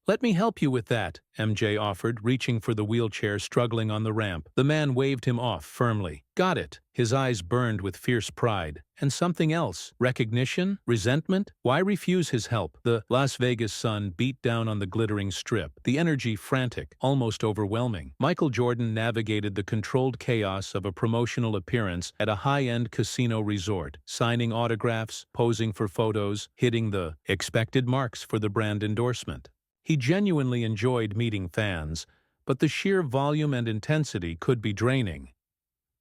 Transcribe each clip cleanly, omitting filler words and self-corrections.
"Let me help you with that," MJ offered, reaching for the wheelchair struggling on the ramp. The man waved him off firmly. "Got it." His eyes burned with fierce pride. And something else. Recognition? Resentment? Why refuse his help? The Las Vegas sun beat down on the glittering strip, the energy frantic, almost overwhelming. Michael Jordan navigated the controlled chaos of a promotional appearance at a high-end casino resort, signing autographs, posing for photos, hitting the expected marks for the brand endorsement. He genuinely enjoyed meeting fans, but the sheer volume and intensity could be draining.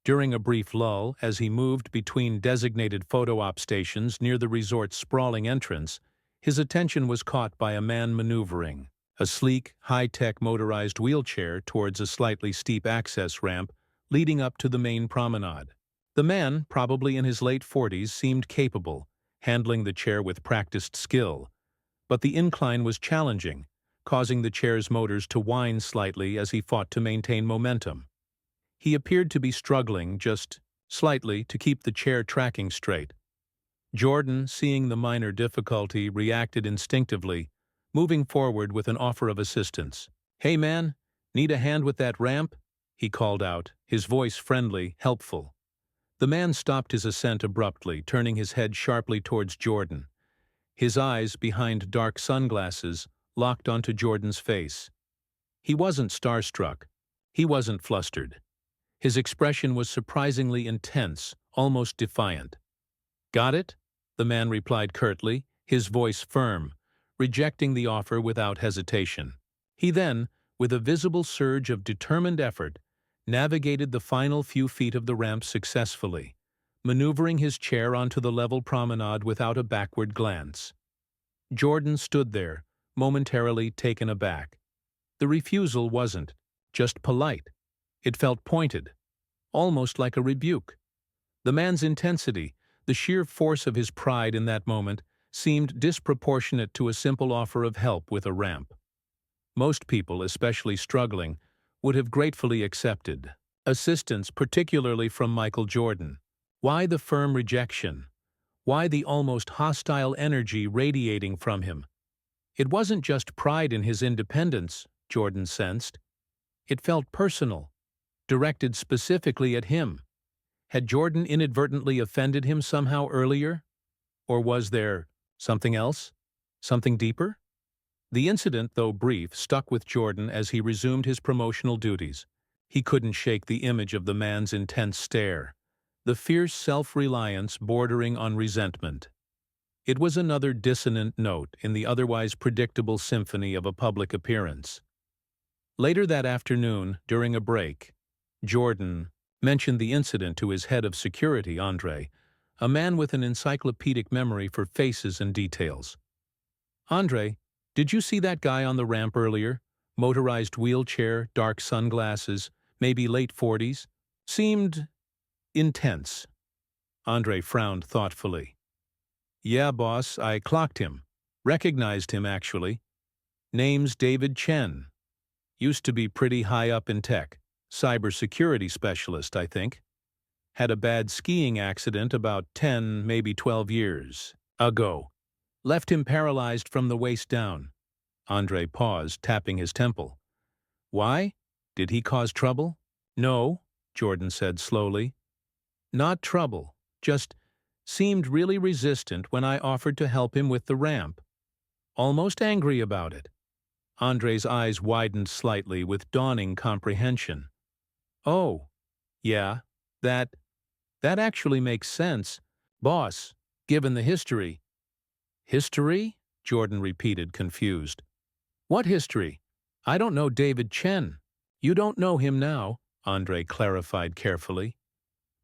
During a brief lull, as he moved between designated photo op stations near the resort's sprawling entrance, his attention was caught by a man maneuvering a sleek, high-tech motorized wheelchair towards a slightly steep access ramp leading up to the main promenade. The man, probably in his late 40s, seemed capable, handling the chair with practiced skill. But the incline was challenging, causing the chair's motors to whine slightly as he fought to maintain momentum. He appeared to be struggling, just slightly, to keep the chair tracking straight. Jordan, seeing the minor difficulty, reacted instinctively, moving forward with an offer of assistance. "Hey man, need a hand with that ramp?" he called out, his voice friendly, helpful. The man stopped his ascent abruptly, turning his head sharply towards Jordan. His eyes, behind dark sunglasses, locked onto Jordan's face. He wasn't starstruck. He wasn't flustered. His expression was surprisingly intense, almost defiant. "Got it?" the man replied curtly, his voice firm, rejecting the offer without hesitation. He then, with a visible surge of determined effort, navigated the final few feet of the ramp successfully, maneuvering his chair onto the level promenade without a backward glance. Jordan stood there, momentarily taken aback. The refusal wasn't just polite. It felt pointed, almost like a rebuke. The man's intensity, the sheer force of his pride in that moment, seemed disproportionate to a simple offer of help with a ramp. Most people, especially struggling, would have gratefully accepted assistance, particularly from Michael Jordan. Why the firm rejection? Why the almost hostile energy radiating from him? It wasn't just pride in his independence, Jordan sensed. It felt personal, directed specifically at him. Had Jordan inadvertently offended him somehow earlier? Or was there something else? Something deeper? The incident, though brief, stuck with Jordan as he resumed his promotional duties. He couldn't shake the image of the man's intense stare, the fierce self-reliance bordering on resentment. It was another dissonant note in the otherwise predictable symphony of a public appearance. Later that afternoon, during a break, Jordan mentioned the incident to his head of security, Andre, a man with an encyclopedic memory for faces and details. "Andre, did you see that guy on the ramp earlier? Motorized wheelchair, dark sunglasses, maybe late 40s? Seemed intense." Andre frowned thoughtfully. "Yeah, boss, I clocked him. Recognized him, actually. Name's David Chen. Used to be pretty high up in tech. Cybersecurity specialist, I think. Had a bad skiing accident about 10, maybe 12 years ago. Left him paralyzed from the waist down." Andre paused, tapping his temple. "Why? Did he cause trouble?" "No," Jordan said slowly. "Not trouble. Just seemed really resistant when I offered to help him with the ramp. Almost angry about it." Andre's eyes widened slightly with dawning comprehension. "Oh, yeah, that actually makes sense, boss, given the history." "History?" Jordan repeated, confused. "What history? I don't know David Chen." "You don't know him now," Andre clarified carefully.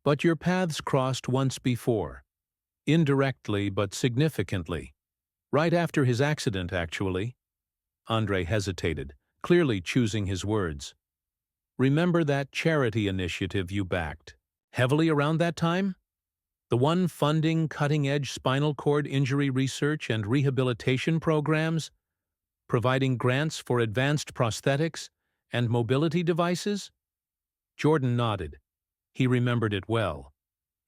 "But your paths crossed once before. Indirectly but significantly. Right after his accident, actually." Andre hesitated, clearly choosing his words. "Remember that charity initiative you backed? Heavily around that time? The one funding cutting-edge spinal cord injury research and rehabilitation programs? Providing grants for advanced prosthetics and mobility devices?" Jordan nodded. He remembered it well.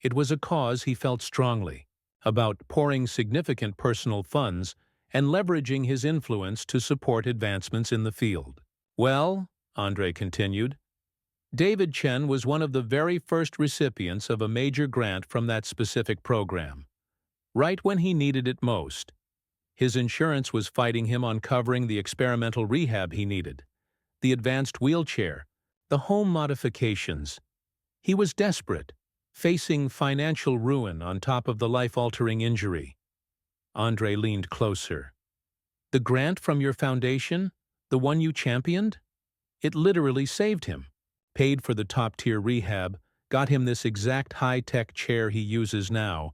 It was a cause he felt strongly about, pouring significant personal funds and leveraging his influence to support advancements in the field. Well, Andre continued, David Chen was one of the very first recipients of a major grant from that specific program, right when he needed it most. His insurance was fighting him on covering the experimental rehab he needed, the advanced wheelchair, the home modifications. He was desperate, facing financial ruin on top of the life-altering injury. Andre leaned closer. The grant from your foundation? The one you championed? It literally saved him, paid for the top-tier rehab, got him this exact high-tech chair he uses now,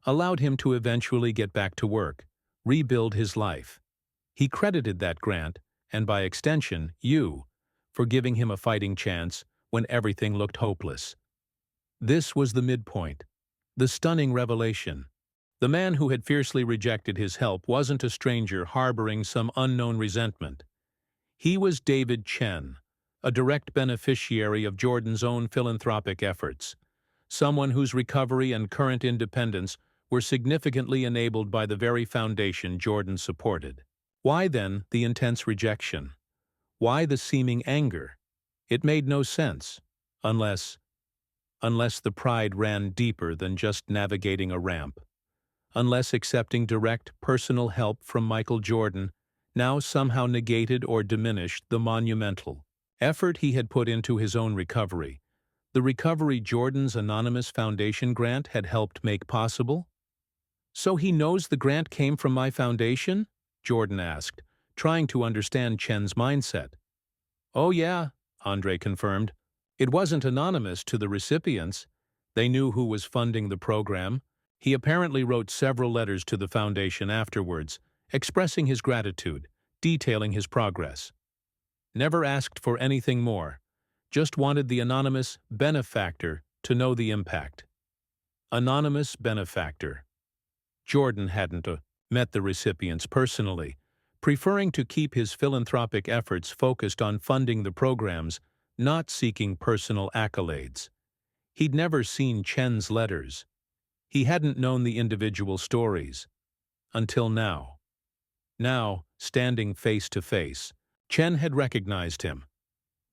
allowed him to eventually get back to work, rebuild his life. He credited that grant, and by extension, you, for giving him a fighting chance when everything looked hopeless. This was the midpoint, the stunning revelation. The man who had fiercely rejected his help wasn't a stranger harboring some unknown resentment. He was David Chen, a direct beneficiary of Jordan's own philanthropic efforts, someone whose recovery and current independence were significantly enabled by the very foundation Jordan supported. Why, then, the intense rejection? Why the seeming anger? It made no sense, unless the pride ran deeper than just navigating a ramp. Unless accepting direct, personal help from Michael Jordan now somehow negated or diminished the monumental effort he had put into his own recovery, the recovery Jordan's anonymous foundation grant had helped make possible? So he knows the grant came from my foundation? Jordan asked, trying to understand Chen's mindset. Oh yeah, Andre confirmed. It wasn't anonymous to the recipients. They knew who was funding the program. He apparently wrote several letters to the foundation afterwards, expressing his gratitude, detailing his progress. Never asked for anything more, just wanted the anonymous benefactor to know the impact. Anonymous benefactor. Jordan hadn't met the recipients personally, preferring to keep his philanthropic efforts focused on funding the programs, not seeking personal accolades. He'd never seen Chen's letters. He hadn't known the individual stories. Until now. Now, standing face to face, Chen had recognized him.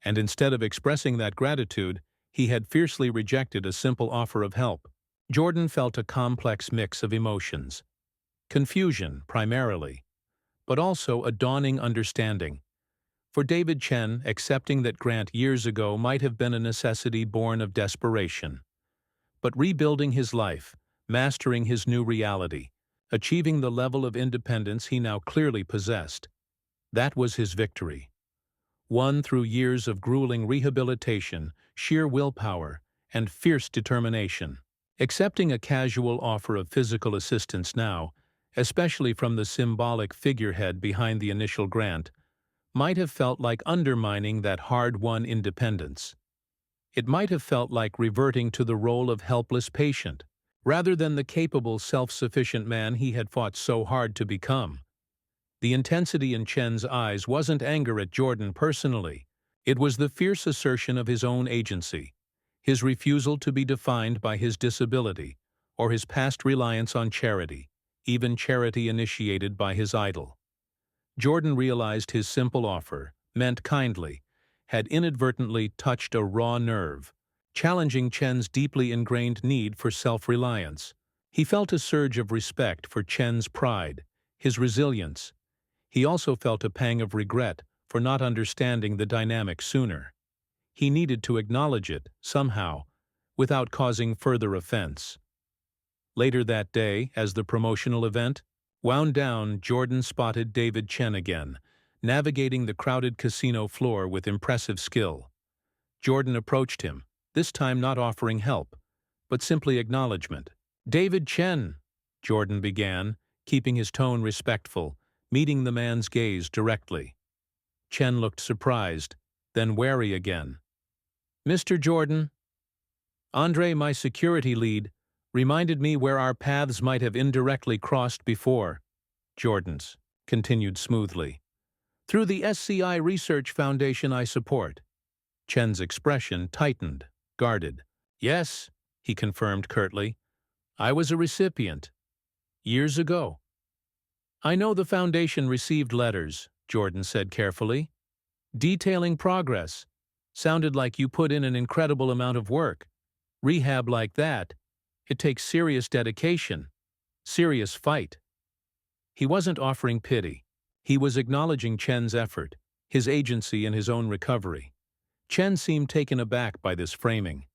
And instead of expressing that gratitude, he had fiercely rejected a simple offer of help. Jordan felt a complex mix of emotions. Confusion, primarily, but also a dawning understanding. For David Chen, accepting that grant years ago might have been a necessity born of desperation. But rebuilding his life, mastering his new reality, achieving the level of independence he now clearly possessed, that was his victory. Won through years of grueling rehabilitation, sheer willpower, and fierce determination. Accepting a casual offer of physical assistance now, especially from the symbolic figurehead behind the initial grant, might have felt like undermining that hard-won independence. It might have felt like reverting to the role of helpless patient, rather than the capable, self-sufficient man he had fought so hard to become. The intensity in Chen's eyes wasn't anger at Jordan personally. It was the fierce assertion of his own agency, his refusal to be defined by his disability or his past reliance on charity, even charity initiated by his idol. Jordan realized his simple offer, meant kindly, had inadvertently touched a raw nerve, challenging Chen's deeply ingrained need for self-reliance. He felt a surge of respect for Chen's pride, his resilience. He also felt a pang of regret for not understanding the dynamic sooner. He needed to acknowledge it, somehow, without causing further offense. Later that day, as the promotional event wound down, Jordan spotted David Chen again, navigating the crowded casino floor with impressive skill. Jordan approached him, this time not offering help, but simply acknowledgement. "David Chen," Jordan began, keeping his tone respectful, meeting the man's gaze directly. Chen looked surprised, then wary again. "Mr. Jordan, Andre, my security lead, reminded me where our paths might have indirectly crossed before." Jordan's continued smoothly. "Through the SCI Research Foundation I support." Chen's expression tightened, guarded. "Yes," he confirmed curtly. "I was a recipient. Years ago." I know the foundation received letters, Jordan said carefully. Detailing progress. Sounded like you put in an incredible amount of work. Rehab like that, it takes serious dedication, serious fight. He wasn't offering pity. He was acknowledging Chen's effort, his agency in his own recovery. Chen seemed taken aback by this framing.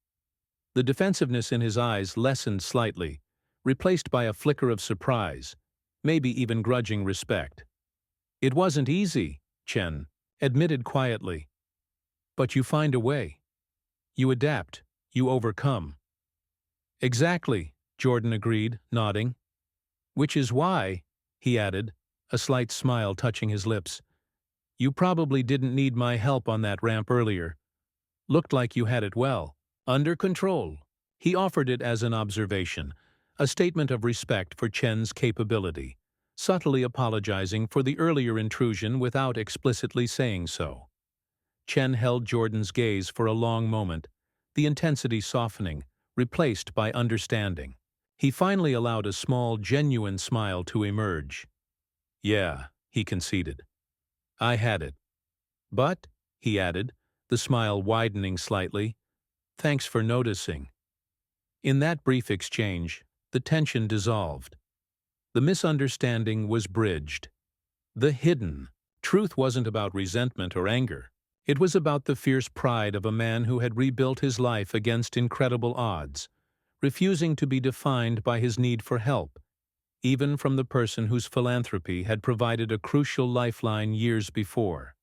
The defensiveness in his eyes lessened slightly, replaced by a flicker of surprise, maybe even grudging respect. It wasn't easy, Chen admitted quietly. But you find a way. You adapt, you overcome. Exactly, Jordan agreed, nodding. Which is why, he added, a slight smile touching his lips, you probably didn't need my help on that ramp earlier. Looked like you had it well, under control. He offered it as an observation, a statement of respect for Chen's capability, subtly apologizing for the earlier intrusion without explicitly saying so. Chen held Jordan's gaze for a long moment, the intensity softening, replaced by understanding. He finally allowed a small, genuine smile to emerge. Yeah, he conceded. I had it. But, he added, the smile widening slightly, thanks for noticing. In that brief exchange, the tension dissolved. The misunderstanding was bridged. The hidden truth wasn't about resentment or anger. It was about the fierce pride of a man who had rebuilt his life against incredible odds, refusing to be defined by his need for help, even from the person whose philanthropy had provided a crucial lifeline years before.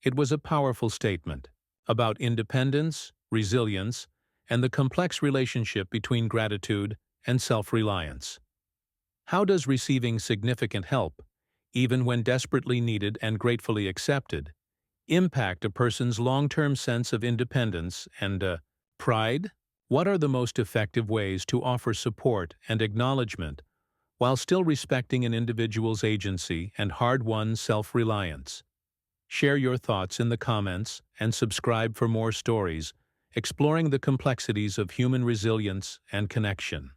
It was a powerful statement about independence, resilience, and the complex relationship between gratitude and self-reliance. How does receiving significant help, even when desperately needed and gratefully accepted, impact a person's long-term sense of independence and pride? What are the most effective ways to offer support and acknowledgement while still respecting an individual's agency and hard-won self-reliance? Share your thoughts in the comments and subscribe for more stories exploring the complexities of human resilience and connection.